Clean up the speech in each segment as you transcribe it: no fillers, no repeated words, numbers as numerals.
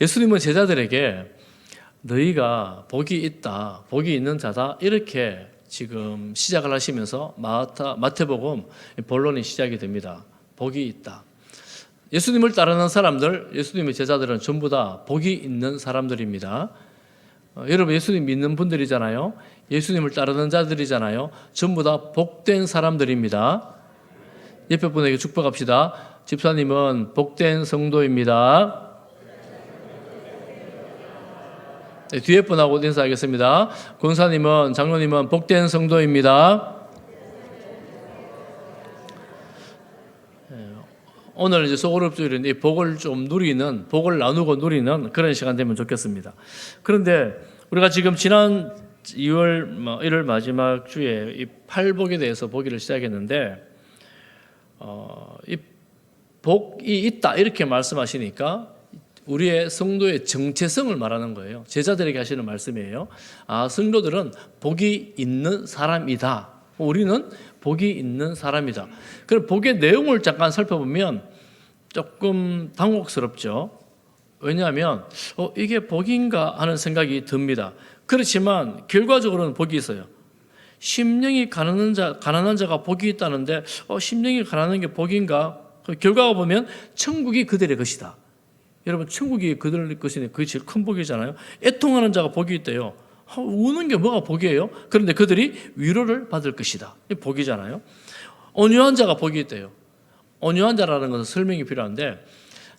예수님은 제자들에게 너희가 복이 있다, 복이 있는 자다 이렇게 지금 시작을 하시면서 마태복음 본론이 시작이 됩니다. 복이 있다. 예수님을 따르는 사람들, 예수님의 제자들은 전부 다 복이 있는 사람들입니다. 여러분 예수님 믿는 분들이잖아요. 예수님을 따르는 자들이잖아요. 전부 다 복된 사람들입니다. 옆에 분에게 축복합시다. 집사님은 복된 성도입니다. 네, 뒤에 분하고 인사하겠습니다. 권사님은, 장로님은 복된 성도입니다. 오늘 이제 소그룹주일인데 이 복을 좀 누리는, 복을 나누고 누리는 그런 시간 되면 좋겠습니다. 그런데 우리가 지금 지난 2월 1월 마지막 주에 이 팔복에 대해서 보기를 시작했는데 이 복이 있다 이렇게 말씀하시니까 우리의 성도의 정체성을 말하는 거예요. 제자들에게 하시는 말씀이에요. 아, 성도들은 복이 있는 사람이다. 우리는 복이 있는 사람이다. 그럼 복의 내용을 잠깐 살펴보면 조금 당혹스럽죠. 왜냐하면 이게 복인가 하는 생각이 듭니다. 그렇지만 결과적으로는 복이 있어요. 심령이 가난한 자가 복이 있다는데 심령이 가난한 게 복인가? 그 결과가 보면 천국이 그들의 것이다. 여러분 천국이 그들의 것이니 그게 제일 큰 복이잖아요. 애통하는 자가 복이 있대요. 우는 게 뭐가 복이에요? 그런데 그들이 위로를 받을 것이다. 이 복이잖아요. 온유한 자가 복이 있대요. 온유한 자라는 것은 설명이 필요한데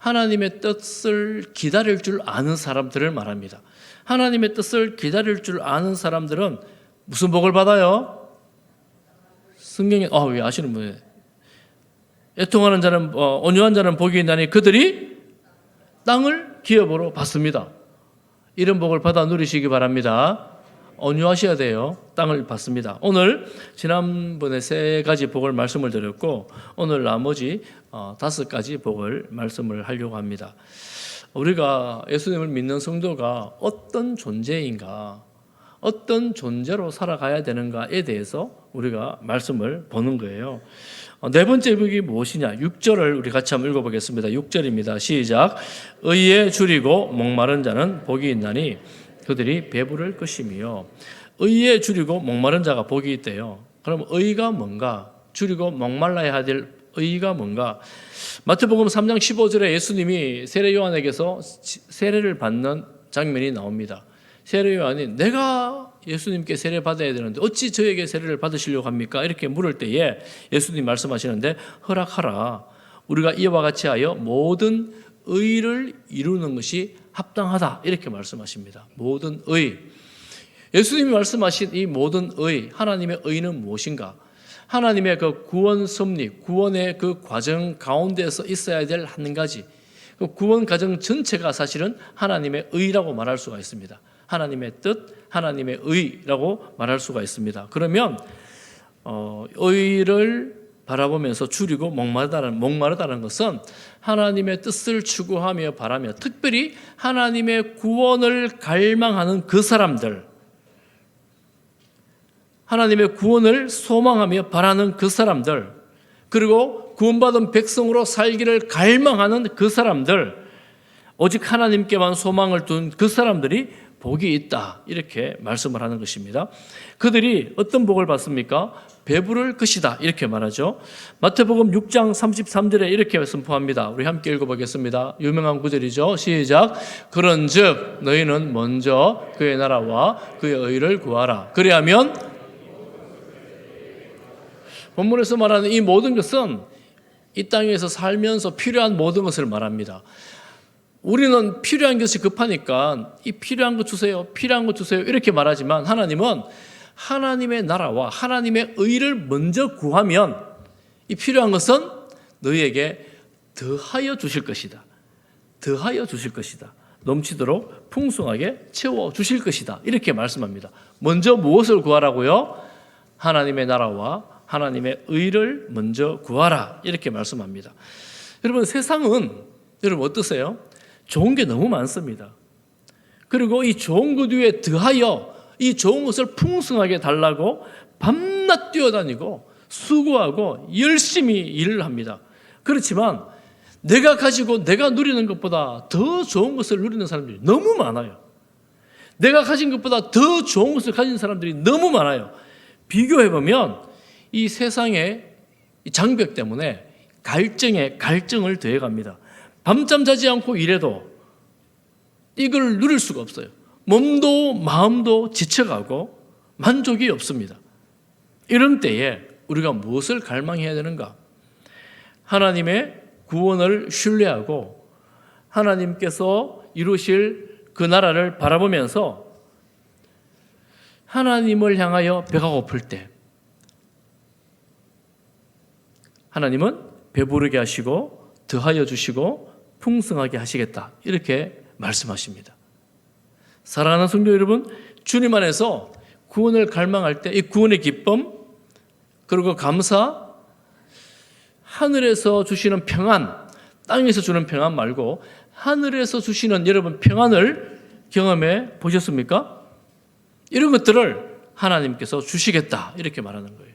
하나님의 뜻을 기다릴 줄 아는 사람들을 말합니다. 하나님의 뜻을 기다릴 줄 아는 사람들은 무슨 복을 받아요? 성경에 왜 아시는 분이에요? 애통하는 자는 온유한 자는 복이 있나니 그들이 땅을 기업으로 받습니다. 이런 복을 받아 누리시기 바랍니다. 온유하셔야 돼요. 땅을 받습니다. 오늘 지난번에 3가지 복을 말씀을 드렸고 오늘 나머지 5가지 복을 말씀을 하려고 합니다. 우리가 예수님을 믿는 성도가 어떤 존재인가, 어떤 존재로 살아가야 되는가에 대해서 우리가 말씀을 보는 거예요. 4번째 복이 무엇이냐? 6절을 우리 같이 한번 읽어보겠습니다. 6절입니다. 시작. 의에 줄이고 목마른 자는 복이 있나니 그들이 배부를 것이며. 의에 줄이고 목마른 자가 복이 있대요. 그럼 의가 뭔가? 줄이고 목말라야 될 의가 뭔가? 마태복음 3장 15절에 예수님이 세례 요한에게서 세례를 받는 장면이 나옵니다. 세례 요한이 내가 예수님께 세례 받아야 되는데 어찌 저에게 세례를 받으시려고 합니까? 이렇게 물을 때에 예수님 말씀하시는데 허락하라. 우리가 이와 같이 하여 모든 의를 이루는 것이 합당하다. 이렇게 말씀하십니다. 모든 의. 예수님이 말씀하신 이 모든 의, 하나님의 의는 무엇인가? 하나님의 그 구원 섭리, 구원의 그 과정 가운데서 있어야 될 한 가지. 그 구원 과정 전체가 사실은 하나님의 의라고 말할 수가 있습니다. 하나님의 뜻, 하나님의 의라고 말할 수가 있습니다. 그러면 의를 바라보면서 줄이고 목마르다는 것은 하나님의 뜻을 추구하며 바라며 특별히 하나님의 구원을 갈망하는 그 사람들, 하나님의 구원을 소망하며 바라는 그 사람들, 그리고 구원받은 백성으로 살기를 갈망하는 그 사람들, 오직 하나님께만 소망을 둔 그 사람들이 복이 있다. 이렇게 말씀을 하는 것입니다. 그들이 어떤 복을 받습니까? 배부를 것이다. 이렇게 말하죠. 마태복음 6장 33절에 이렇게 선포합니다. 우리 함께 읽어보겠습니다. 유명한 구절이죠. 시작. 그런즉 너희는 먼저 그의 나라와 그의 의를 구하라. 그리하면 본문에서 말하는 이 모든 것은 이 땅에서 살면서 필요한 모든 것을 말합니다. 우리는 필요한 것이 급하니까 이 필요한 거 주세요, 필요한 거 주세요 이렇게 말하지만 하나님은 하나님의 나라와 하나님의 의를 먼저 구하면 이 필요한 것은 너희에게 더하여 주실 것이다. 더하여 주실 것이다. 넘치도록 풍성하게 채워 주실 것이다. 이렇게 말씀합니다. 먼저 무엇을 구하라고요? 하나님의 나라와 하나님의 의를 먼저 구하라. 이렇게 말씀합니다. 여러분 세상은 여러분 어떠세요? 좋은 게 너무 많습니다. 그리고 이 좋은 것 위에 더하여 이 좋은 것을 풍성하게 달라고 밤낮 뛰어다니고 수고하고 열심히 일을 합니다. 그렇지만 내가 가지고 내가 누리는 것보다 더 좋은 것을 누리는 사람들이 너무 많아요. 내가 가진 것보다 더 좋은 것을 가진 사람들이 너무 많아요. 비교해보면 이 세상의 장벽 때문에 갈증에 갈증을 더해갑니다. 밤잠 자지 않고 일해도 이걸 누릴 수가 없어요. 몸도 마음도 지쳐가고 만족이 없습니다. 이런 때에 우리가 무엇을 갈망해야 되는가? 하나님의 구원을 신뢰하고 하나님께서 이루실 그 나라를 바라보면서 하나님을 향하여 배가 고플 때 하나님은 배부르게 하시고 더하여 주시고 풍성하게 하시겠다, 이렇게 말씀하십니다. 사랑하는 성도 여러분, 주님 안에서 구원을 갈망할 때 이 구원의 기쁨, 그리고 감사, 하늘에서 주시는 평안, 땅에서 주는 평안 말고 하늘에서 주시는 여러분 평안을 경험해 보셨습니까? 이런 것들을 하나님께서 주시겠다, 이렇게 말하는 거예요.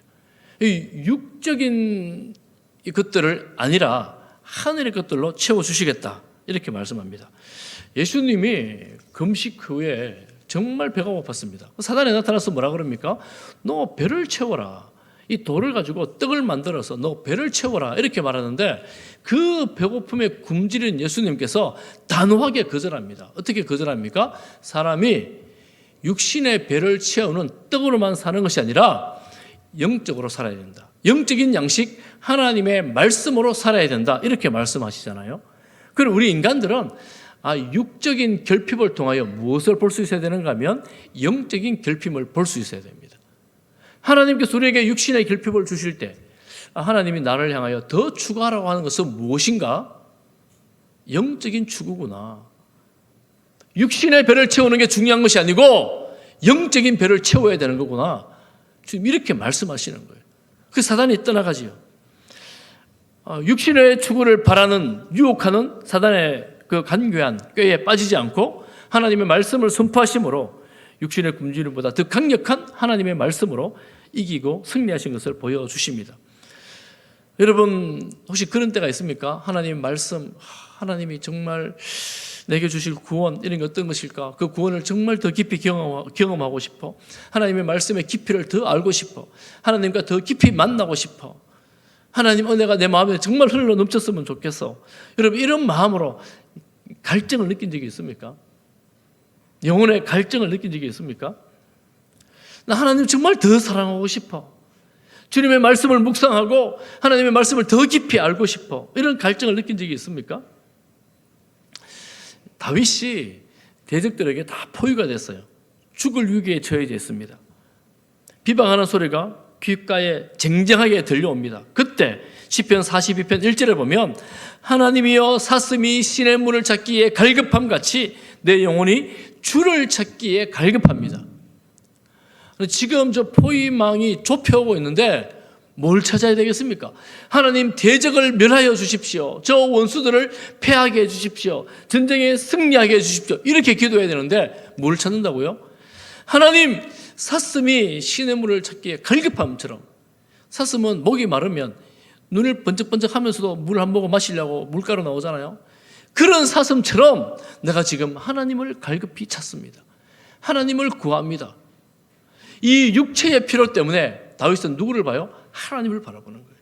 이 육적인 것들을 아니라 하늘의 것들로 채워주시겠다, 이렇게 말씀합니다. 예수님이 금식 후에 정말 배가 고팠습니다. 사단이 나타나서 뭐라 그럽니까? 너 배를 채워라. 이 돌을 가지고 떡을 만들어서 너 배를 채워라, 이렇게 말하는데 그 배고픔에 굶주린 예수님께서 단호하게 거절합니다. 어떻게 거절합니까? 사람이 육신의 배를 채우는 떡으로만 사는 것이 아니라 영적으로 살아야 된다. 영적인 양식, 하나님의 말씀으로 살아야 된다, 이렇게 말씀하시잖아요. 그럼 우리 인간들은 육적인 결핍을 통하여 무엇을 볼 수 있어야 되는가 하면 영적인 결핍을 볼 수 있어야 됩니다. 하나님께서 우리에게 육신의 결핍을 주실 때 하나님이 나를 향하여 더 추구하라고 하는 것은 무엇인가? 영적인 추구구나. 육신의 배를 채우는 게 중요한 것이 아니고 영적인 배를 채워야 되는 거구나. 지금 이렇게 말씀하시는 거예요. 그 사단이 떠나가지요. 육신의 추구를 바라는, 유혹하는 사단의 그 간교한 꾀에 빠지지 않고 하나님의 말씀을 선포하심으로 육신의 굶주림보다 더 강력한 하나님의 말씀으로 이기고 승리하신 것을 보여주십니다. 여러분, 혹시 그런 때가 있습니까? 하나님의 말씀, 하나님이 정말 내게 주실 구원, 이런 게 어떤 것일까? 그 구원을 정말 더 깊이 경험하고 싶어. 하나님의 말씀의 깊이를 더 알고 싶어. 하나님과 더 깊이 만나고 싶어. 하나님 은혜가 내 마음에 정말 흘러 넘쳤으면 좋겠어. 여러분, 이런 마음으로 갈증을 느낀 적이 있습니까? 영혼의 갈증을 느낀 적이 있습니까? 나 하나님 정말 더 사랑하고 싶어. 주님의 말씀을 묵상하고 하나님의 말씀을 더 깊이 알고 싶어. 이런 갈증을 느낀 적이 있습니까? 다윗이 대적들에게 다 포위가 됐어요. 죽을 위기에 처해져 있습니다. 비방하는 소리가 귓가에 쟁쟁하게 들려옵니다. 그때 시편 42편 1절에 보면 하나님이여 사슴이 신의 문을 찾기에 갈급함 같이 내 영혼이 주를 찾기에 갈급합니다. 지금 저 포위망이 좁혀오고 있는데 뭘 찾아야 되겠습니까? 하나님 대적을 멸하여 주십시오. 저 원수들을 패하게 해주십시오. 전쟁에 승리하게 해주십시오. 이렇게 기도해야 되는데 뭘 찾는다고요? 하나님, 사슴이 신의 물을 찾기에 갈급함처럼, 사슴은 목이 마르면 눈을 번쩍번쩍 하면서도 물 한 모금 마시려고 물가로 나오잖아요. 그런 사슴처럼 내가 지금 하나님을 갈급히 찾습니다. 하나님을 구합니다. 이 육체의 필요 때문에 다윗은 누구를 봐요? 하나님을 바라보는 거예요.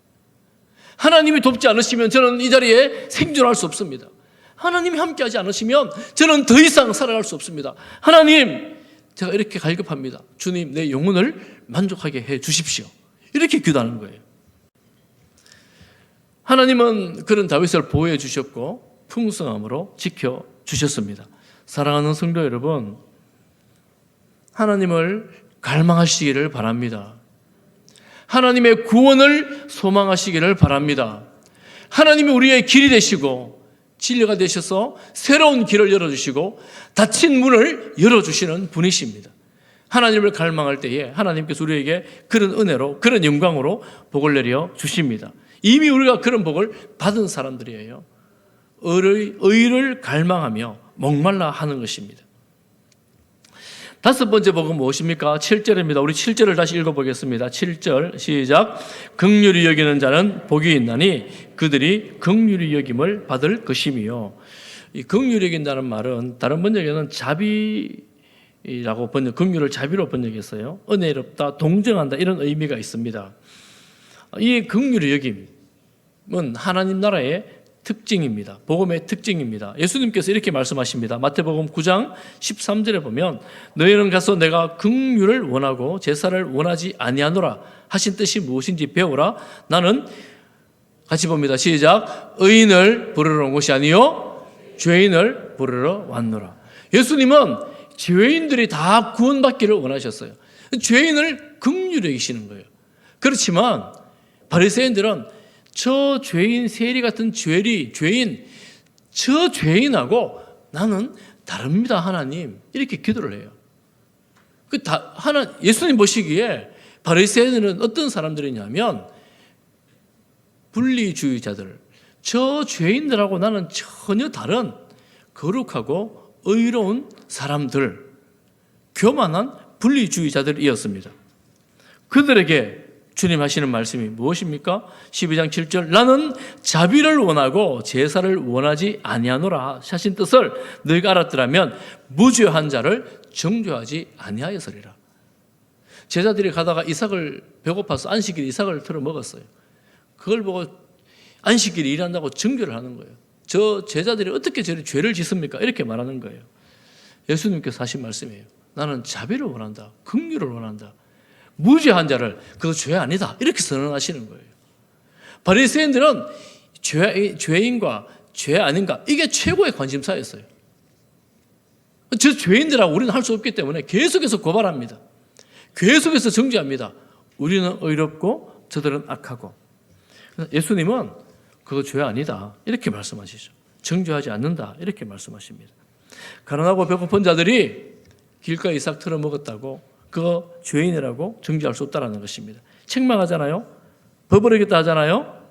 하나님이 돕지 않으시면 저는 이 자리에 생존할 수 없습니다. 하나님이 함께하지 않으시면 저는 더 이상 살아갈 수 없습니다. 하나님, 제가 이렇게 갈급합니다. 주님, 내 영혼을 만족하게 해 주십시오. 이렇게 기도하는 거예요. 하나님은 그런 다윗을 보호해 주셨고 풍성함으로 지켜주셨습니다. 사랑하는 성도 여러분, 하나님을 갈망하시기를 바랍니다. 하나님의 구원을 소망하시기를 바랍니다. 하나님이 우리의 길이 되시고 진리가 되셔서 새로운 길을 열어주시고 닫힌 문을 열어주시는 분이십니다. 하나님을 갈망할 때에 하나님께서 우리에게 그런 은혜로, 그런 영광으로 복을 내려 주십니다. 이미 우리가 그런 복을 받은 사람들이에요. 의를 갈망하며 목말라 하는 것입니다. 다섯 번째 복은 무엇입니까? 7절입니다. 우리 7절을 다시 읽어보겠습니다. 7절 시작. 긍휼히 여기는 자는 복이 있나니 그들이 긍휼히 여김을 받을 것임이요. 이 긍휼히 여긴다는 말은 다른 번역에는 자비라고 긍휼을 자비로 번역했어요. 은혜롭다, 동정한다 이런 의미가 있습니다. 이 긍휼히 여김은 하나님 나라의 특징입니다. 복음의 특징입니다. 예수님께서 이렇게 말씀하십니다. 마태복음 9장 13절에 보면 너희는 가서 내가 긍휼을 원하고 제사를 원하지 아니하노라 하신 뜻이 무엇인지 배우라. 나는 같이 봅니다. 시작. 의인을 부르러 온 것이 아니요 죄인을 부르러 왔노라. 예수님은 죄인들이 다 구원받기를 원하셨어요. 죄인을 긍휼히 여기시는 거예요. 그렇지만 바리새인들은 저 죄인 세리 같은 죄인 저 죄인하고 나는 다릅니다 하나님 이렇게 기도를 해요. 예수님 보시기에 바리새인들은 어떤 사람들이냐면 분리주의자들, 저 죄인들하고 나는 전혀 다른 거룩하고 의로운 사람들, 교만한 분리주의자들이었습니다. 그들에게 주님 하시는 말씀이 무엇입니까? 12장 7절 나는 자비를 원하고 제사를 원하지 아니하노라 하신 뜻을 너희가 알았더라면 무죄한 자를 정죄하지 아니하였으리라. 제자들이 가다가 이삭을 배고파서 안식일 이삭을 틀어 먹었어요. 그걸 보고 안식일에 일한다고 정죄를 하는 거예요. 저 제자들이 어떻게 저리 죄를 짓습니까? 이렇게 말하는 거예요. 예수님께서 하신 말씀이에요. 나는 자비를 원한다. 긍휼을 원한다. 무죄한 자를 그거 죄 아니다 이렇게 선언하시는 거예요. 바리새인들은 죄인과 죄 아닌가 이게 최고의 관심사였어요. 저 죄인들하고 우리는 할 수 없기 때문에 계속해서 고발합니다. 계속해서 정죄합니다. 우리는 의롭고 저들은 악하고. 예수님은 그거 죄 아니다 이렇게 말씀하시죠. 정죄하지 않는다 이렇게 말씀하십니다. 가난하고 배고픈 자들이 길가에 이삭 틀어 먹었다고 그거 죄인이라고 정죄할 수 없다는 것입니다. 책망하잖아요. 법을 어겼다 하잖아요.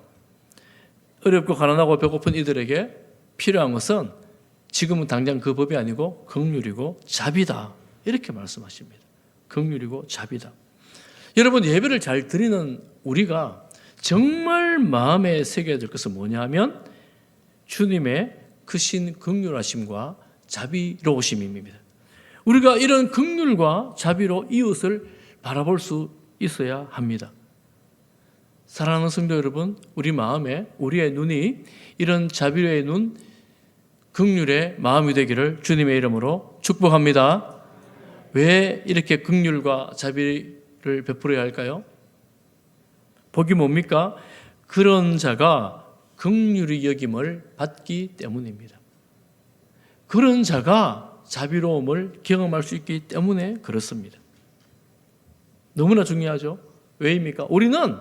어렵고 가난하고 배고픈 이들에게 필요한 것은 지금은 당장 그 법이 아니고 긍휼이고 자비다 이렇게 말씀하십니다. 긍휼이고 자비다. 여러분 예배를 잘 드리는 우리가 정말 마음에 새겨야 될 것은 뭐냐 하면 주님의 크신 긍휼하심과 자비로우심입니다. 우리가 이런 긍휼과 자비로 이웃을 바라볼 수 있어야 합니다. 사랑하는 성도 여러분, 우리 마음에 우리의 눈이 이런 자비의 눈, 긍휼의 마음이 되기를 주님의 이름으로 축복합니다. 왜 이렇게 긍휼과 자비를 베풀어야 할까요? 복이 뭡니까? 그런 자가 긍휼히 여김을 받기 때문입니다. 그런 자가 자비로움을 경험할 수 있기 때문에 그렇습니다. 너무나 중요하죠. 왜입니까? 우리는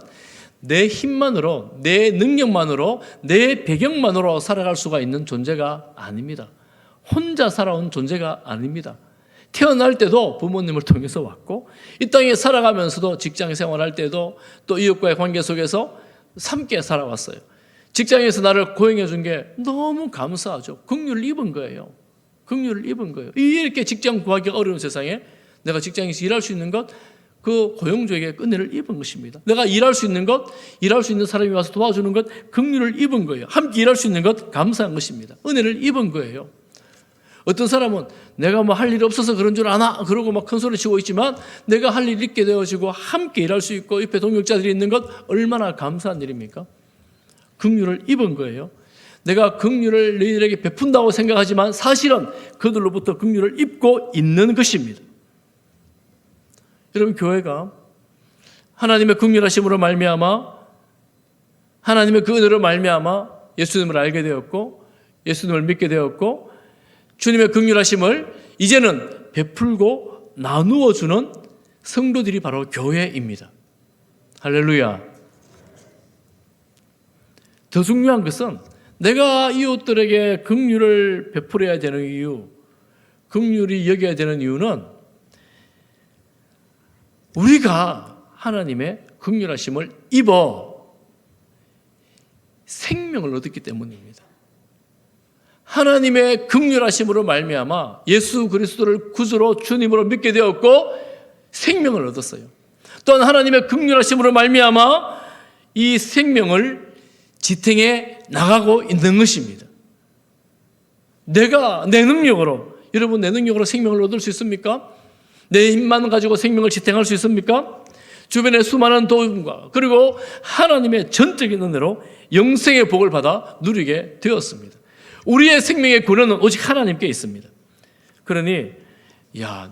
내 힘만으로, 내 능력만으로, 내 배경만으로 살아갈 수가 있는 존재가 아닙니다. 혼자 살아온 존재가 아닙니다. 태어날 때도 부모님을 통해서 왔고 이 땅에 살아가면서도 직장 생활할 때도 또 이웃과의 관계 속에서 함께 살아왔어요. 직장에서 나를 고용해 준 게 너무 감사하죠. 긍휼을 입은 거예요. 긍휼을 입은 거예요. 이렇게 직장 구하기 어려운 세상에 내가 직장에서 일할 수 있는 것, 그 고용주에게 은혜를 입은 것입니다. 내가 일할 수 있는 것, 일할 수 있는 사람이 와서 도와주는 것, 긍휼을 입은 거예요. 함께 일할 수 있는 것, 감사한 것입니다. 은혜를 입은 거예요. 어떤 사람은 내가 뭐 할 일이 없어서 그런 줄 아나? 그러고 막 큰 소리 치고 있지만 내가 할 일이 있게 되어지고 함께 일할 수 있고 옆에 동역자들이 있는 것 얼마나 감사한 일입니까? 긍휼을 입은 거예요. 내가 긍휼을 너희들에게 베푼다고 생각하지만 사실은 그들로부터 긍휼을 입고 있는 것입니다. 여러분 교회가 하나님의 긍휼하심으로 말미암아 하나님의 그 은혜로 말미암아 예수님을 알게 되었고 예수님을 믿게 되었고 주님의 긍휼하심을 이제는 베풀고 나누어 주는 성도들이 바로 교회입니다. 할렐루야. 더 중요한 것은 내가 이웃들에게 긍휼을 베풀어야 되는 이유, 긍휼히 여겨야 되는 이유는 우리가 하나님의 긍휼하심을 입어 생명을 얻었기 때문입니다. 하나님의 긍휼하심으로 말미암아 예수 그리스도를 구주로 주님으로 믿게 되었고 생명을 얻었어요. 또한 하나님의 긍휼하심으로 말미암아 이 생명을 지탱해 나가고 있는 것입니다. 내가 내 능력으로, 여러분 내 능력으로 생명을 얻을 수 있습니까? 내 힘만 가지고 생명을 지탱할 수 있습니까? 주변의 수많은 도움과 그리고 하나님의 전적인 은혜로 영생의 복을 받아 누리게 되었습니다. 우리의 생명의 권한은 오직 하나님께 있습니다. 그러니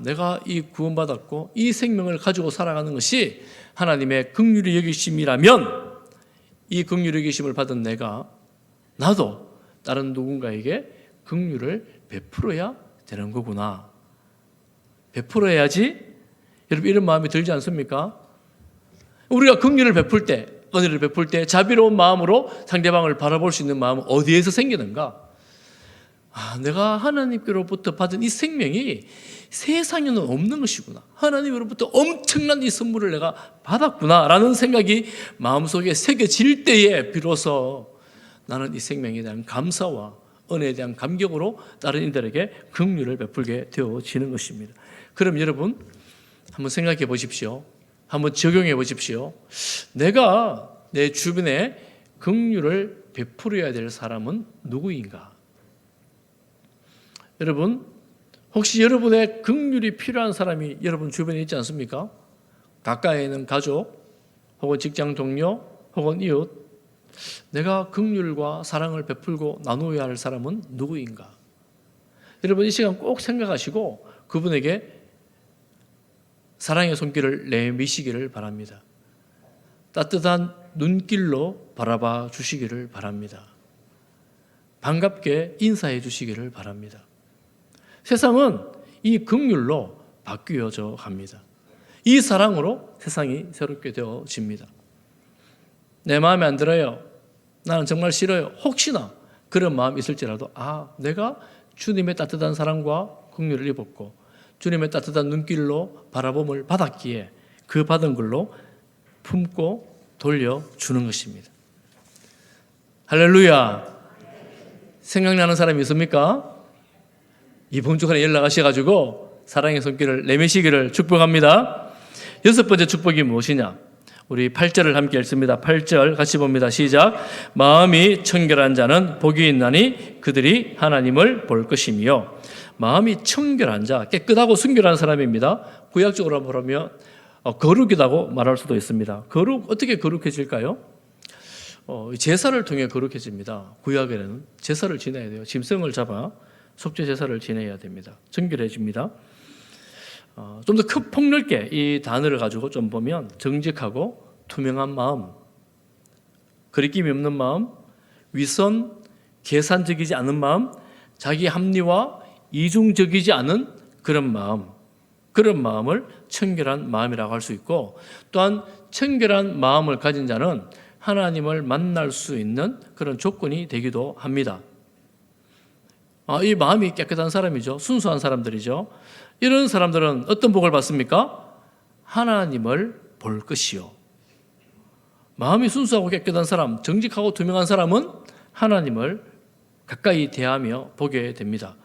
내가 이 구원받았고 이 생명을 가지고 살아가는 것이 하나님의 긍휼히 여기심이라면 이 긍휼히 여기심을 받은 나도 다른 누군가에게 긍휼을 베풀어야 되는 거구나. 베풀어야지. 여러분 이런 마음이 들지 않습니까? 우리가 긍휼을 베풀 때, 은혜를 베풀 때 자비로운 마음으로 상대방을 바라볼 수 있는 마음은 어디에서 생기는가? 내가 하나님께로부터 받은 이 생명이 세상에는 없는 것이구나. 하나님으로부터 엄청난 이 선물을 내가 받았구나 라는 생각이 마음속에 새겨질 때에 비로소 나는 이 생명에 대한 감사와 은혜에 대한 감격으로 다른 이들에게 긍휼을 베풀게 되어지는 것입니다. 그럼 여러분 한번 생각해 보십시오. 한번 적용해 보십시오. 내가 내 주변에 긍휼을 베풀어야 될 사람은 누구인가? 여러분, 혹시 여러분의 긍휼이 필요한 사람이 여러분 주변에 있지 않습니까? 가까이 있는 가족, 혹은 직장 동료, 혹은 이웃, 내가 긍휼과 사랑을 베풀고 나누어야 할 사람은 누구인가? 여러분 이 시간 꼭 생각하시고 그분에게 사랑의 손길을 내미시기를 바랍니다. 따뜻한 눈길로 바라봐 주시기를 바랍니다. 반갑게 인사해 주시기를 바랍니다. 세상은 이 긍휼로 바뀌어져 갑니다. 이 사랑으로 세상이 새롭게 되어집니다. 내 마음에 안 들어요. 나는 정말 싫어요. 혹시나 그런 마음이 있을지라도 내가 주님의 따뜻한 사랑과 긍휼을 입었고 주님의 따뜻한 눈길로 바라봄을 받았기에 그 받은 걸로 품고 돌려주는 것입니다. 할렐루야. 생각나는 사람이 있습니까? 이번 주간에 연락하셔가지고 사랑의 손길을 내미시기를 축복합니다. 6번째 축복이 무엇이냐? 우리 8절을 함께 읽습니다. 8절 같이 봅니다. 시작. 마음이 청결한 자는 복이 있나니 그들이 하나님을 볼 것이며. 마음이 청결한 자, 깨끗하고 순결한 사람입니다. 구약적으로 보면 거룩이라고 말할 수도 있습니다. 어떻게 거룩해질까요? 제사를 통해 거룩해집니다. 구약에는 제사를 지내야 돼요. 짐승을 잡아 속죄 제사를 지내야 됩니다. 정결해집니다. 좀 더 폭넓게 이 단어를 가지고 좀 보면 정직하고 투명한 마음, 거리낌이 없는 마음, 위선, 계산적이지 않은 마음, 자기 합리와 이중적이지 않은 그런 마음을 청결한 마음이라고 할 수 있고, 또한 청결한 마음을 가진 자는 하나님을 만날 수 있는 그런 조건이 되기도 합니다. 이 마음이 깨끗한 사람이죠. 순수한 사람들이죠. 이런 사람들은 어떤 복을 받습니까? 하나님을 볼 것이요. 마음이 순수하고 깨끗한 사람, 정직하고 투명한 사람은 하나님을 가까이 대하며 보게 됩니다.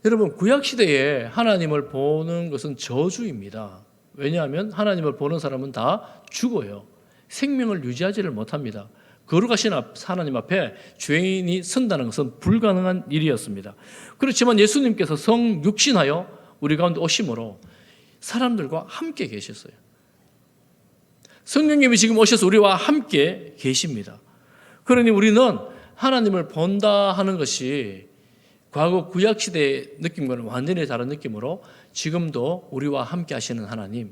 여러분, 구약시대에 하나님을 보는 것은 저주입니다. 왜냐하면 하나님을 보는 사람은 다 죽어요. 생명을 유지하지를 못합니다. 거룩하신 하나님 앞에 죄인이 선다는 것은 불가능한 일이었습니다. 그렇지만 예수님께서 성육신하여 우리 가운데 오심으로 사람들과 함께 계셨어요. 성령님이 지금 오셔서 우리와 함께 계십니다. 그러니 우리는 하나님을 본다 하는 것이 과거 구약시대의 느낌과는 완전히 다른 느낌으로 지금도 우리와 함께 하시는 하나님,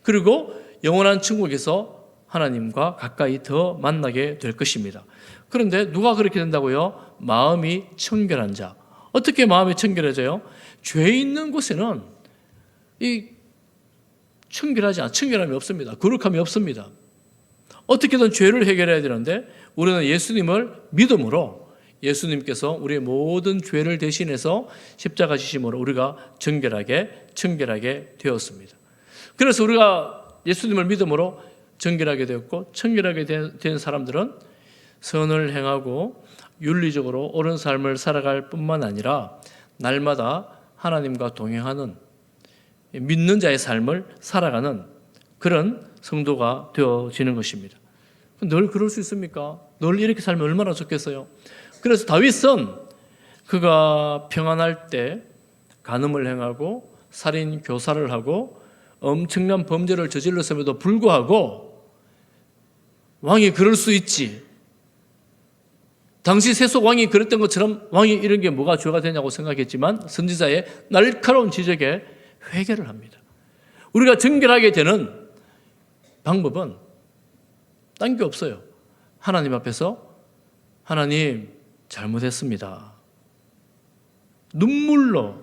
그리고 영원한 천국에서 하나님과 가까이 더 만나게 될 것입니다. 그런데 누가 그렇게 된다고요? 마음이 청결한 자. 어떻게 마음이 청결해져요? 죄 있는 곳에는 이 청결함이 없습니다. 거룩함이 없습니다. 어떻게든 죄를 해결해야 되는데 우리는 예수님을 믿음으로 예수님께서 우리의 모든 죄를 대신해서 십자가 지심으로 우리가 청결하게 되었습니다. 그래서 우리가 예수님을 믿음으로 정결하게 되었고, 청결하게 된 사람들은 선을 행하고 윤리적으로 옳은 삶을 살아갈 뿐만 아니라 날마다 하나님과 동행하는 믿는 자의 삶을 살아가는 그런 성도가 되어지는 것입니다. 늘 그럴 수 있습니까? 늘 이렇게 살면 얼마나 좋겠어요. 그래서 다윗은 그가 평안할 때 간음을 행하고 살인 교사를 하고 엄청난 범죄를 저질렀음에도 불구하고 왕이 그럴 수 있지. 당시 세속 왕이 그랬던 것처럼 왕이 이런 게 뭐가 죄가 되냐고 생각했지만 선지자의 날카로운 지적에 회개를 합니다. 우리가 정결하게 되는 방법은 딴 게 없어요. 하나님 앞에서 하나님 잘못했습니다. 눈물로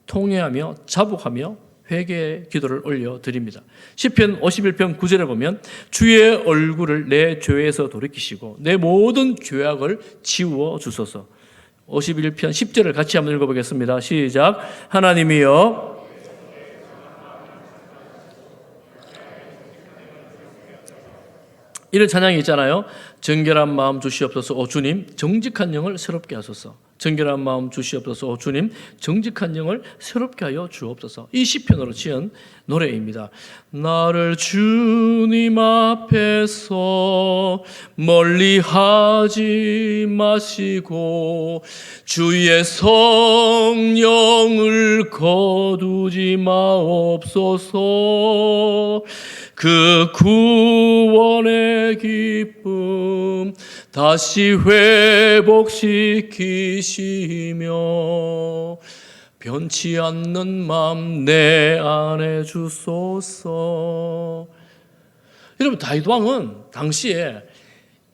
통회하며 자복하며 회개의 기도를 올려드립니다. 시편 51편 9절에 보면 주의 얼굴을 내 죄에서 돌이키시고 내 모든 죄악을 지워 주소서. 51편 10절을 같이 한번 읽어보겠습니다. 시작. 하나님이여 이런 찬양이 있잖아요. 정결한 마음 주시옵소서. 오 주님 정직한 영을 새롭게 하소서. 정결한 마음 주시옵소서. 오 주님 정직한 영을 새롭게 하여 주옵소서. 이 시편으로 지은 노래입니다. 나를 주님 앞에서 멀리하지 마시고 주의 성령을 거두지 마옵소서. 그 구원의 기쁨 다시 회복시키시며 변치 않는 마음 내 안에 주소서. 여러분 다윗 왕은 당시에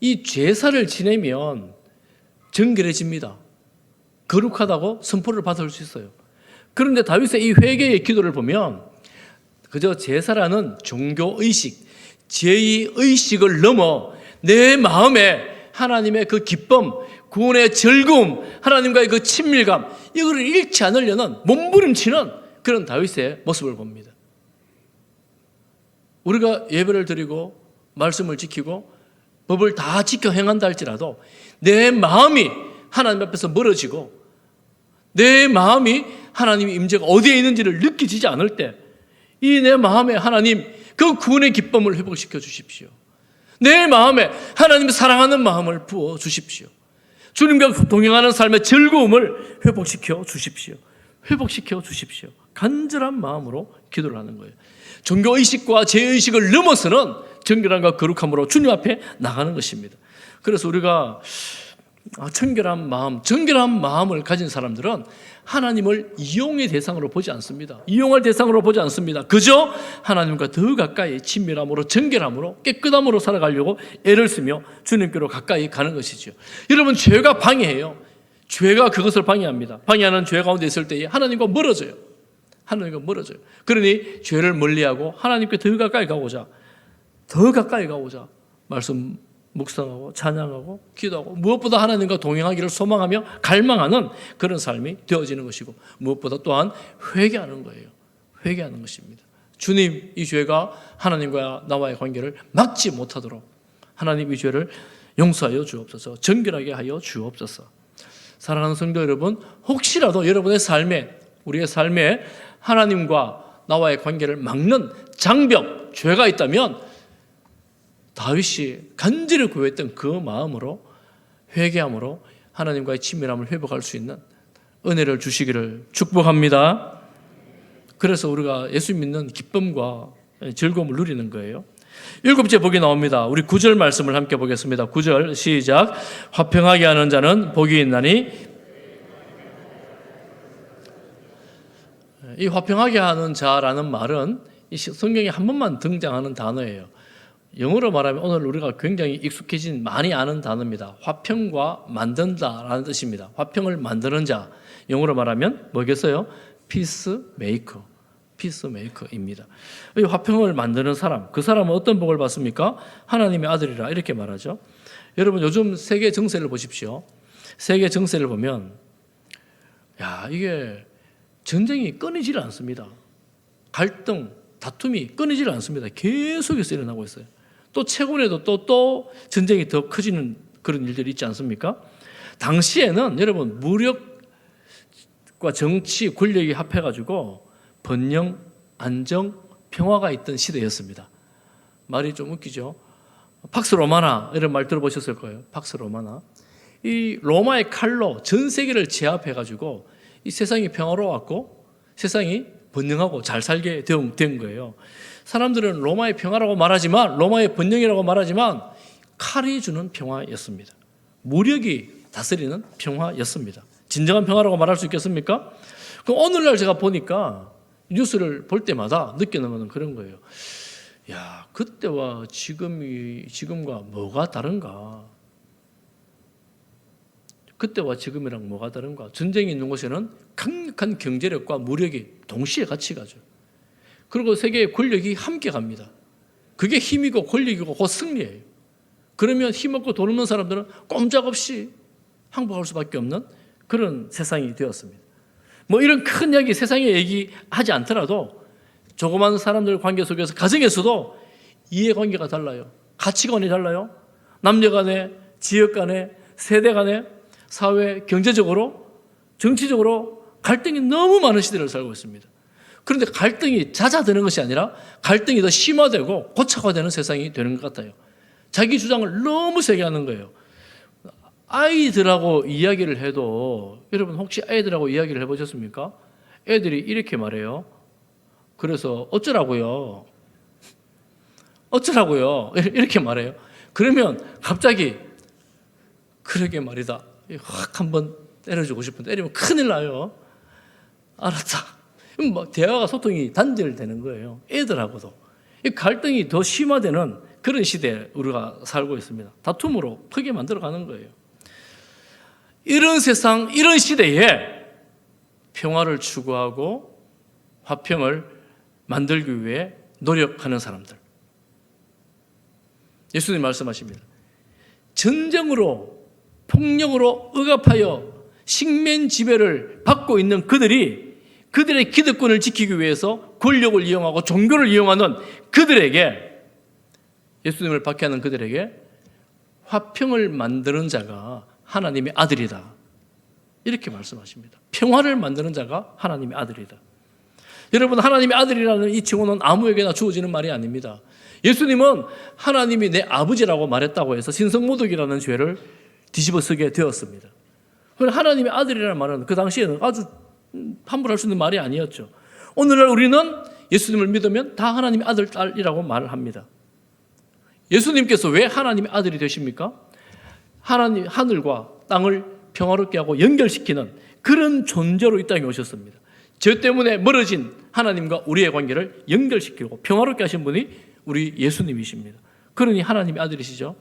이 제사를 지내면 정결해집니다. 거룩하다고 선포를 받을 수 있어요. 그런데 다윗의 이 회개의 기도를 보면 그저 제사라는 종교의식, 제의의식을 넘어 내 마음에 하나님의 그 기쁨, 구원의 즐거움, 하나님과의 그 친밀감, 이거를 잃지 않으려는 몸부림치는 그런 다윗의 모습을 봅니다. 우리가 예배를 드리고 말씀을 지키고 법을 다 지켜 행한다 할지라도 내 마음이 하나님 앞에서 멀어지고 내 마음이 하나님의 임재가 어디에 있는지를 느껴지지 않을 때 이 내 마음에 하나님 그 구원의 기쁨을 회복시켜 주십시오. 내 마음에 하나님을 사랑하는 마음을 부어 주십시오. 주님과 동행하는 삶의 즐거움을 회복시켜 주십시오. 회복시켜 주십시오. 간절한 마음으로 기도를 하는 거예요. 종교의식과 제의식을 넘어서는 정결함과 거룩함으로 주님 앞에 나가는 것입니다. 그래서 우리가 정결한 마음을 가진 사람들은 하나님을 이용의 대상으로 보지 않습니다. 이용할 대상으로 보지 않습니다. 그저 하나님과 더 가까이 친밀함으로 정결함으로 깨끗함으로 살아가려고 애를 쓰며 주님께로 가까이 가는 것이죠. 여러분 죄가 방해해요. 죄가 그것을 방해합니다. 방해하는 죄 가운데 있을 때에 하나님과 멀어져요. 그러니 죄를 멀리하고 하나님께 더 가까이 가고자 말씀 묵상하고 찬양하고 기도하고 무엇보다 하나님과 동행하기를 소망하며 갈망하는 그런 삶이 되어지는 것이고 무엇보다 또한 회개하는 거예요. 회개하는 것입니다. 주님, 이 죄가 하나님과 나와의 관계를 막지 못하도록 하나님 이 죄를 용서하여 주옵소서. 정결하게 하여 주옵소서. 사랑하는 성도 여러분, 혹시라도 여러분의 삶에, 우리의 삶에 하나님과 나와의 관계를 막는 장벽, 죄가 있다면 다윗이 간절히 구했던 그 마음으로 회개함으로 하나님과의 친밀함을 회복할 수 있는 은혜를 주시기를 축복합니다. 그래서 우리가 예수 믿는 기쁨과 즐거움을 누리는 거예요. 7째 복이 나옵니다. 우리 9절 말씀을 함께 보겠습니다. 9절 시작. 화평하게 하는 자는 복이 있나니. 이 화평하게 하는 자라는 말은 이 성경에 한 번만 등장하는 단어예요. 영어로 말하면 오늘 우리가 굉장히 익숙해진 많이 아는 단어입니다. 화평과 만든다라는 뜻입니다. 화평을 만드는 자, 영어로 말하면 뭐겠어요? 피스메이커입니다. 이 화평을 만드는 사람, 그 사람은 어떤 복을 받습니까? 하나님의 아들이라 이렇게 말하죠. 여러분 요즘 세계 정세를 보십시오. 세계 정세를 보면 이게 전쟁이 끊이질 않습니다. 갈등, 다툼이 끊이질 않습니다. 계속해서 일어나고 있어요. 또 최근에도 또 전쟁이 더 커지는 그런 일들이 있지 않습니까? 당시에는 여러분 무력과 정치, 권력이 합해가지고 번영, 안정, 평화가 있던 시대였습니다. 말이 좀 웃기죠. 팍스 로마나 이런 말 들어보셨을 거예요. 팍스 로마나. 이 로마의 칼로 전 세계를 제압해가지고 이 세상이 평화로웠고 세상이 번영하고 잘 살게 된 거예요. 사람들은 로마의 평화라고 말하지만, 로마의 번영이라고 말하지만 칼이 주는 평화였습니다. 무력이 다스리는 평화였습니다. 진정한 평화라고 말할 수 있겠습니까? 그럼 오늘날 제가 보니까 뉴스를 볼 때마다 느끼는 것은 그런 거예요. 야, 그때와 지금과 뭐가 다른가? 그때와 지금이랑 뭐가 다른가? 전쟁이 있는 곳에는 강력한 경제력과 무력이 동시에 같이 가죠. 그리고 세계의 권력이 함께 갑니다. 그게 힘이고 권력이고 곧 승리예요. 그러면 힘없고 돈 없는 사람들은 꼼짝없이 항복할 수밖에 없는 그런 세상이 되었습니다. 뭐 이런 큰 이야기, 세상의 얘기하지 않더라도 조그만 사람들 관계 속에서 가정에서도 이해관계가 달라요. 가치관이 달라요. 남녀 간에, 지역 간에, 세대 간에, 사회, 경제적으로, 정치적으로 갈등이 너무 많은 시대를 살고 있습니다. 그런데 갈등이 잦아드는 것이 아니라 갈등이 더 심화되고 고착화되는 세상이 되는 것 같아요. 자기 주장을 너무 세게 하는 거예요. 아이들하고 이야기를 해도, 여러분 혹시 아이들하고 이야기를 해보셨습니까? 애들이 이렇게 말해요. 그래서 어쩌라고요? 이렇게 말해요. 그러면 갑자기 그러게 말이다. 확 한번 때려주고 싶은데 때리면 큰일 나요. 알았다. 뭐 대화가 소통이 단절되는 거예요. 애들하고도. 이 갈등이 더 심화되는 그런 시대에 우리가 살고 있습니다. 다툼으로 크게 만들어가는 거예요. 이런 세상, 이런 시대에 평화를 추구하고 화평을 만들기 위해 노력하는 사람들. 예수님 말씀하십니다. 전쟁으로, 폭력으로 억압하여 식민 지배를 받고 있는 그들의 기득권을 지키기 위해서 권력을 이용하고 종교를 이용하는 그들에게, 예수님을 박해하는 그들에게 화평을 만드는 자가 하나님의 아들이다. 이렇게 말씀하십니다. 평화를 만드는 자가 하나님의 아들이다. 여러분, 하나님의 아들이라는 이 칭호는 아무에게나 주어지는 말이 아닙니다. 예수님은 하나님이 내 아버지라고 말했다고 해서 신성모독이라는 죄를 뒤집어 쓰게 되었습니다. 그럼 하나님의 아들이라는 말은 그 당시에는 아주 함부로 할 수 있는 말이 아니었죠. 오늘날 우리는 예수님을 믿으면 다 하나님의 아들, 딸이라고 말을 합니다. 예수님께서 왜 하나님의 아들이 되십니까? 하나님, 하늘과 땅을 평화롭게 하고 연결시키는 그런 존재로 이 땅에 오셨습니다. 죄 때문에 멀어진 하나님과 우리의 관계를 연결시키고 평화롭게 하신 분이 우리 예수님이십니다. 그러니 하나님의 아들이시죠.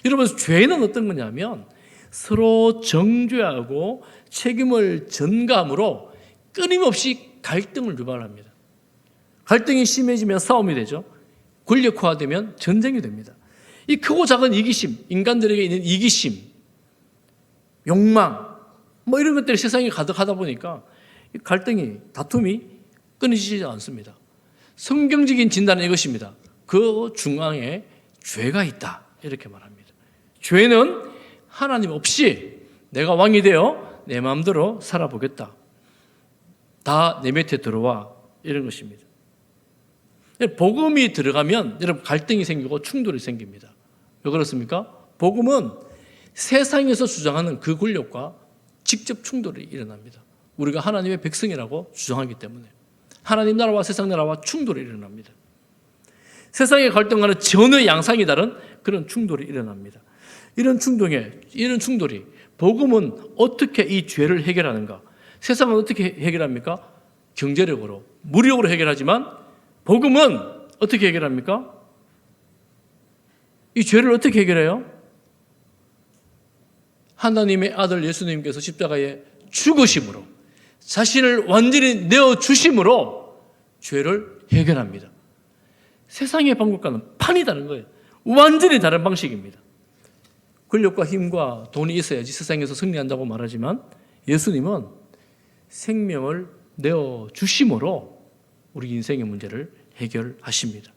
여러분, 죄는 어떤 거냐면 서로 정죄하고 책임을 전가함으로 끊임없이 갈등을 유발합니다. 갈등이 심해지면 싸움이 되죠. 권력화되면 전쟁이 됩니다. 이 크고 작은 이기심, 인간들에게 있는 이기심, 욕망, 뭐 이런 것들이 세상에 가득하다 보니까 갈등이, 다툼이 끊이지 않습니다. 성경적인 진단은 이것입니다. 그 중앙에 죄가 있다, 이렇게 말합니다. 죄는 하나님 없이 내가 왕이 되어 내 마음대로 살아보겠다, 다 내 밑에 들어와, 이런 것입니다. 복음이 들어가면 여러분 갈등이 생기고 충돌이 생깁니다. 왜 그렇습니까? 복음은 세상에서 주장하는 그 권력과 직접 충돌이 일어납니다. 우리가 하나님의 백성이라고 주장하기 때문에 하나님 나라와 세상 나라와 충돌이 일어납니다. 세상의 갈등과는 전혀 양상이 다른 그런 충돌이 일어납니다. 이런 충돌이 복음은 어떻게 이 죄를 해결하는가? 세상은 어떻게 해결합니까? 경제력으로, 무력으로 해결하지만 복음은 어떻게 해결합니까? 이 죄를 어떻게 해결해요? 하나님의 아들 예수님께서 십자가에 죽으심으로, 자신을 완전히 내어주심으로 죄를 해결합니다. 세상의 방법과는 판이 다른 거예요. 완전히 다른 방식입니다. 권력과 힘과 돈이 있어야지 세상에서 승리한다고 말하지만 예수님은 생명을 내어주심으로 우리 인생의 문제를 해결하십니다.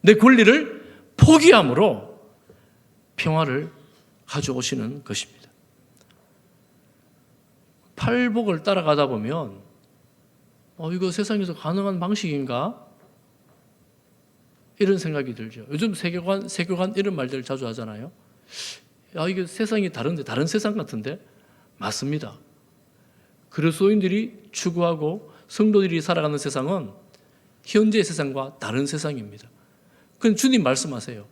내 권리를 포기함으로 평화를 가져오시는 것입니다. 팔복을 따라가다 보면 이거 세상에서 가능한 방식인가? 이런 생각이 들죠. 요즘 세계관 이런 말들 자주 하잖아요. 이게 세상이 다른데, 다른 세상 같은데? 맞습니다. 그리스도인들이 추구하고 성도들이 살아가는 세상은 현재의 세상과 다른 세상입니다. 그건 주님 말씀하세요.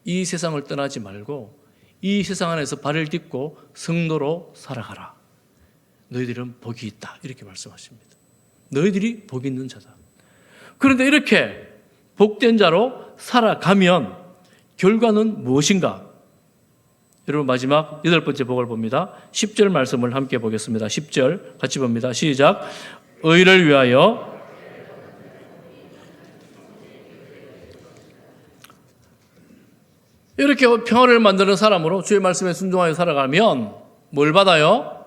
이 세상을 떠나지 말고 이 세상 안에서 발을 딛고 성도로 살아가라. 너희들은 복이 있다. 이렇게 말씀하십니다. 너희들이 복 있는 자다. 그런데 이렇게 복된 자로 살아가면 결과는 무엇인가? 여러분 마지막 8번째 복을 봅니다. 10절 말씀을 함께 보겠습니다. 10절 같이 봅니다. 시작. 의를 위하여 이렇게 평화를 만드는 사람으로 주의 말씀에 순종하여 살아가면 뭘 받아요?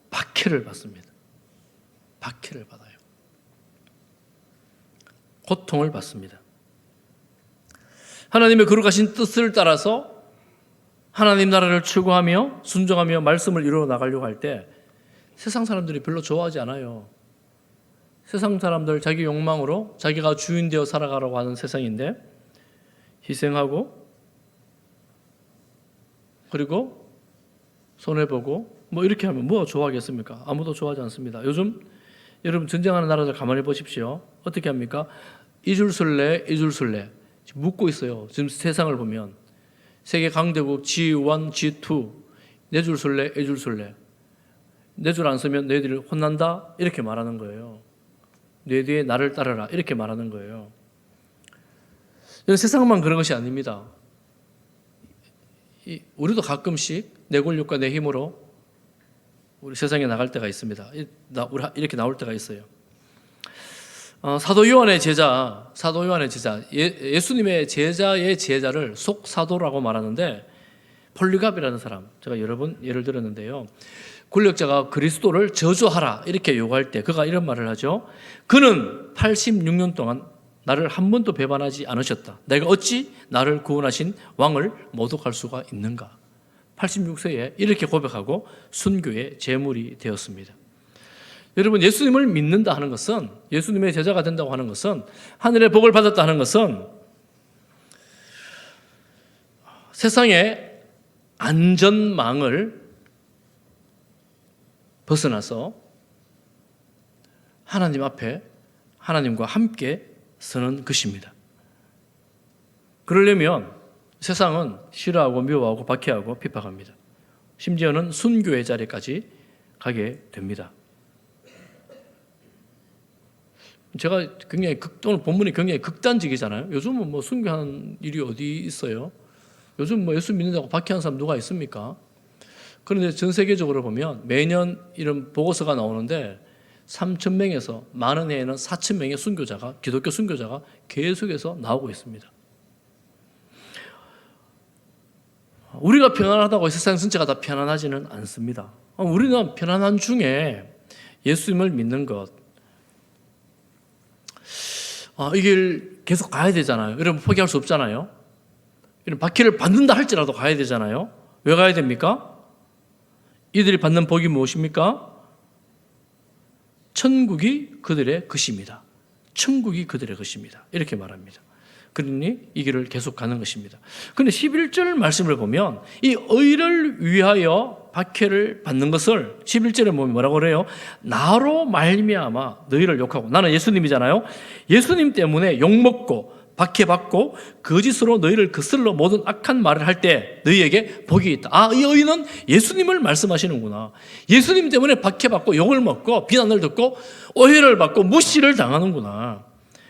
박해를 받습니다. 박해를 받아요. 고통을 받습니다. 하나님의 거룩하신 뜻을 따라서 하나님 나라를 추구하며 순종하며 말씀을 이루어 나가려고 할 때 세상 사람들이 별로 좋아하지 않아요. 세상 사람들 자기 욕망으로 자기가 주인 되어 살아가려고 하는 세상인데 희생하고 그리고 손해보고 이렇게 하면 뭐가 좋아하겠습니까? 아무도 좋아하지 않습니다. 요즘 여러분 전쟁하는 나라들 가만히 보십시오. 어떻게 합니까? 이줄술래 묻고 있어요. 지금 세상을 보면 세계 강대국 G1, G2 내 줄 술래, 애 줄 술래. 내 줄 안 쓰면 너희들 혼난다 이렇게 말하는 거예요. 내 뒤에 나를 따르라 이렇게 말하는 거예요. 세상만 그런 것이 아닙니다. 우리도 가끔씩 내 권력과 내 힘으로 우리 세상에 나갈 때가 있습니다. 이렇게 나올 때가 있어요. 사도 요한의 제자, 예수님의 제자의 제자를 속사도라고 말하는데 폴리갑이라는 사람, 제가 여러 번 예를 들었는데요. 권력자가 그리스도를 저주하라 이렇게 요구할 때 그가 이런 말을 하죠. 그는 86년 동안 나를 한 번도 배반하지 않으셨다. 내가 어찌 나를 구원하신 왕을 모독할 수가 있는가. 86세에 이렇게 고백하고 순교의 제물이 되었습니다. 여러분 예수님을 믿는다 하는 것은, 예수님의 제자가 된다고 하는 것은, 하늘의 복을 받았다 하는 것은 세상의 안전망을 벗어나서 하나님 앞에 하나님과 함께 서는 것입니다. 그러려면 세상은 싫어하고 미워하고 박해하고 핍박합니다. 심지어는 순교의 자리까지 가게 됩니다. 제가 굉장히 오늘 본문이 굉장히 극단적이잖아요. 요즘은 순교하는 일이 어디 있어요? 요즘 예수 믿는다고 박해하는 사람 누가 있습니까? 그런데 전 세계적으로 보면 매년 이런 보고서가 나오는데 3,000명에서 많은 해에는 4,000명의 순교자가, 기독교 순교자가 계속해서 나오고 있습니다. 우리가 편안하다고 세상 전체가 다 편안하지는 않습니다. 우리는 편안한 중에 예수님을 믿는 것, 이 길 계속 가야 되잖아요. 여러분 포기할 수 없잖아요. 이런 박해를 받는다 할지라도 가야 되잖아요. 왜 가야 됩니까? 이들이 받는 복이 무엇입니까? 천국이 그들의 것입니다. 천국이 그들의 것입니다. 이렇게 말합니다. 그러니 이 길을 계속 가는 것입니다. 그런데 11절 말씀을 보면 이 의를 위하여 박해를 받는 것을 11절에 보면 뭐라고 그래요? 나로 말미암아 너희를 욕하고, 나는 예수님이잖아요. 예수님 때문에 욕먹고 박해받고 거짓으로 너희를 거슬러 모든 악한 말을 할 때 너희에게 복이 있다. 이 의는 예수님을 말씀하시는구나. 예수님 때문에 박해받고 욕을 먹고 비난을 듣고 오해를 받고 무시를 당하는구나.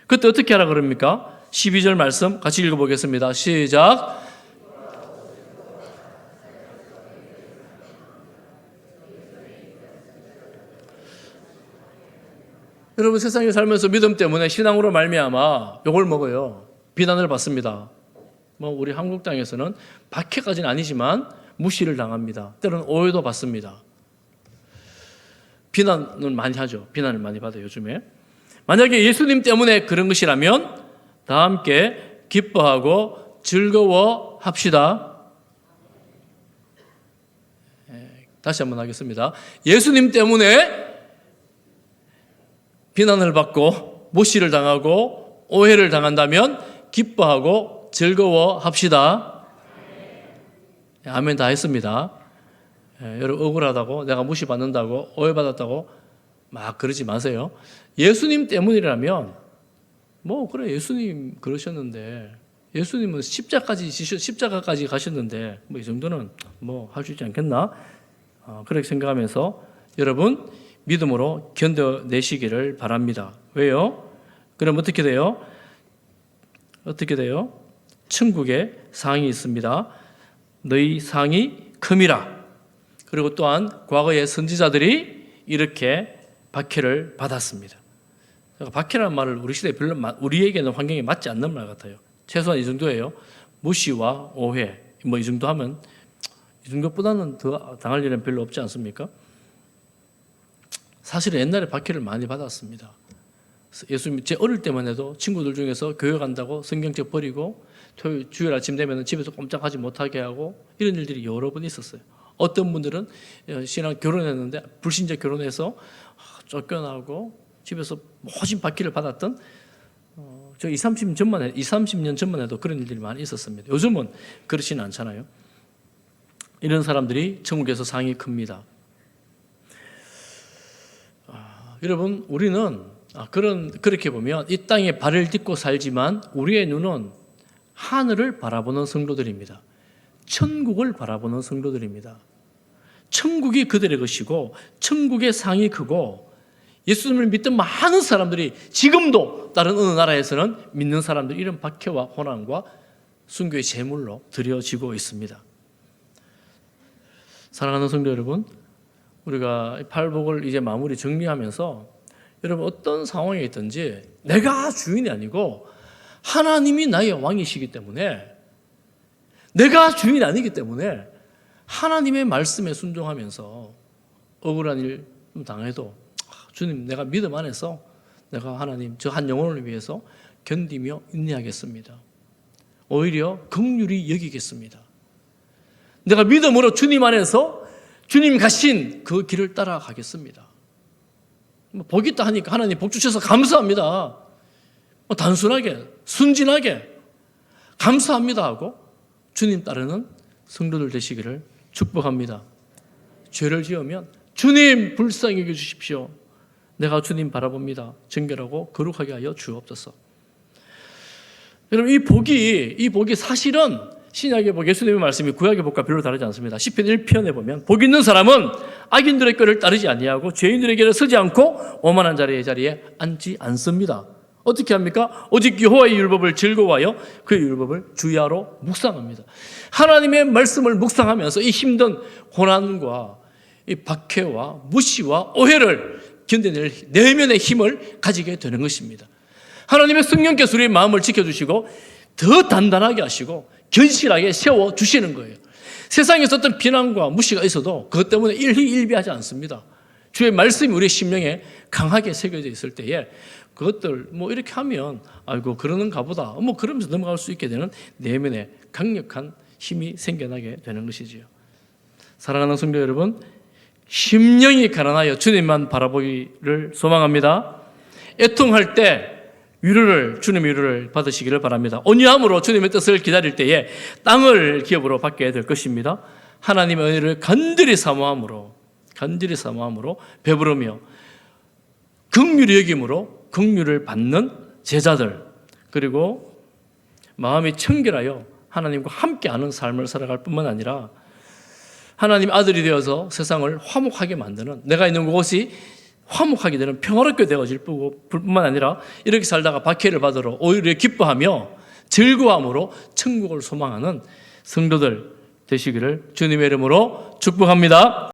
그때 어떻게 하라 그럽니까? 12절 말씀 같이 읽어보겠습니다. 시작. 여러분 세상에 살면서 믿음 때문에 신앙으로 말미암아 욕을 먹어요. 비난을 받습니다. 우리 한국 땅에서는 박해까지는 아니지만 무시를 당합니다. 때로는 오해도 받습니다. 비난은 많이 하죠. 비난을 많이 받아요 요즘에. 만약에 예수님 때문에 그런 것이라면 다 함께 기뻐하고 즐거워합시다. 다시 한번 하겠습니다. 예수님 때문에 비난을 받고 무시를 당하고 오해를 당한다면 기뻐하고 즐거워합시다. 아멘 다 했습니다. 여러분 억울하다고 내가 무시받는다고 오해받았다고 막 그러지 마세요. 예수님 때문이라면 뭐 그래 예수님 그러셨는데 예수님은 십자가까지 가셨는데 뭐 이 정도는 뭐 할 수 있지 않겠나? 그렇게 생각하면서 여러분 믿음으로 견뎌내시기를 바랍니다. 왜요? 그럼 어떻게 돼요? 천국에 상이 있습니다. 너희 상이 큼이라. 그리고 또한 과거의 선지자들이 이렇게 박해를 받았습니다. 박해라는 말을 우리 시대에 별로 우리에게는 환경에 맞지 않는 말 같아요. 최소한 이 정도예요. 무시와 오해 뭐 이 정도 하면 이 정도보다는 더 당할 일은 별로 없지 않습니까? 사실은 옛날에 박해를 많이 받았습니다. 예수님 제 어릴 때만 해도 친구들 중에서 교회 간다고 성경책 버리고 주일 아침 되면 집에서 꼼짝하지 못하게 하고 이런 일들이 여러 번 있었어요. 어떤 분들은 신앙 결혼했는데 불신자 결혼해서 쫓겨나고 집에서 모진 박해를 받았던 저 30년 전만 해도 그런 일들이 많이 있었습니다. 요즘은 그렇지는 않잖아요. 이런 사람들이 천국에서 상이 큽니다. 여러분 우리는 그렇게 보면 이 땅에 발을 딛고 살지만 우리의 눈은 하늘을 바라보는 성도들입니다. 천국을 바라보는 성도들입니다. 천국이 그들의 것이고 천국의 상이 크고 예수님을 믿던 많은 사람들이 지금도 다른 어느 나라에서는 믿는 사람들이 이런 박해와 고난과 순교의 제물로 드려지고 있습니다. 사랑하는 성도 여러분, 우리가 팔복을 이제 마무리 정리하면서 여러분 어떤 상황에 있든지 내가 주인이 아니고 하나님이 나의 왕이시기 때문에 내가 주인이 아니기 때문에 하나님의 말씀에 순종하면서 억울한 일 당해도 주님 내가 믿음 안에서 내가 하나님 저 한 영혼을 위해서 견디며 인내하겠습니다. 오히려 긍휼히 여기겠습니다. 내가 믿음으로 주님 안에서 주님 가신 그 길을 따라가겠습니다. 복 있다 하니까 하나님 복 주셔서 감사합니다. 단순하게 순진하게 감사합니다 하고 주님 따르는 성도들 되시기를 축복합니다. 죄를 지으면 주님 불쌍히 여겨 주십시오. 내가 주님 바라봅니다. 정결하고 거룩하게 하여 주옵소서. 여러분 이 복이 사실은 신약의 복, 예수님의 말씀이 구약의 복과 별로 다르지 않습니다. 시편 1편에 보면 복 있는 사람은 악인들의 꾀를 따르지 아니하고 죄인들의 길에 서지 않고 오만한 자리에 앉지 않습니다. 어떻게 합니까? 오직 여호와의 율법을 즐거워하여 그의 율법을 주야로 묵상합니다. 하나님의 말씀을 묵상하면서 이 힘든 고난과 이 박해와 무시와 오해를 견뎌낼 내면의 힘을 가지게 되는 것입니다. 하나님의 성령께서 우리의 마음을 지켜주시고 더 단단하게 하시고 견실하게 세워주시는 거예요. 세상에서 어떤 비난과 무시가 있어도 그것 때문에 일희일비하지 않습니다. 주의 말씀이 우리의 심령에 강하게 새겨져 있을 때에 그것들 뭐 이렇게 하면 아이고 그러는가 보다 뭐 그러면서 넘어갈 수 있게 되는 내면에 강력한 힘이 생겨나게 되는 것이지요. 사랑하는 성도 여러분, 심령이 가난하여 주님만 바라보기를 소망합니다. 애통할 때 주님의 위로를 받으시기를 바랍니다. 온유함으로 주님의 뜻을 기다릴 때에 땅을 기업으로 받게 될 것입니다. 하나님의 은혜를 간절히 사모함으로 배부르며 긍휼히 여김으로 긍휼을 받는 제자들, 그리고 마음이 청결하여 하나님과 함께하는 삶을 살아갈 뿐만 아니라 하나님 아들이 되어서 세상을 화목하게 만드는, 내가 있는 곳이 화목하게 되는 평화롭게 되어질 뿐만 아니라 이렇게 살다가 박해를 받으러 오히려 기뻐하며 즐거움으로 천국을 소망하는 성도들 되시기를 주님의 이름으로 축복합니다.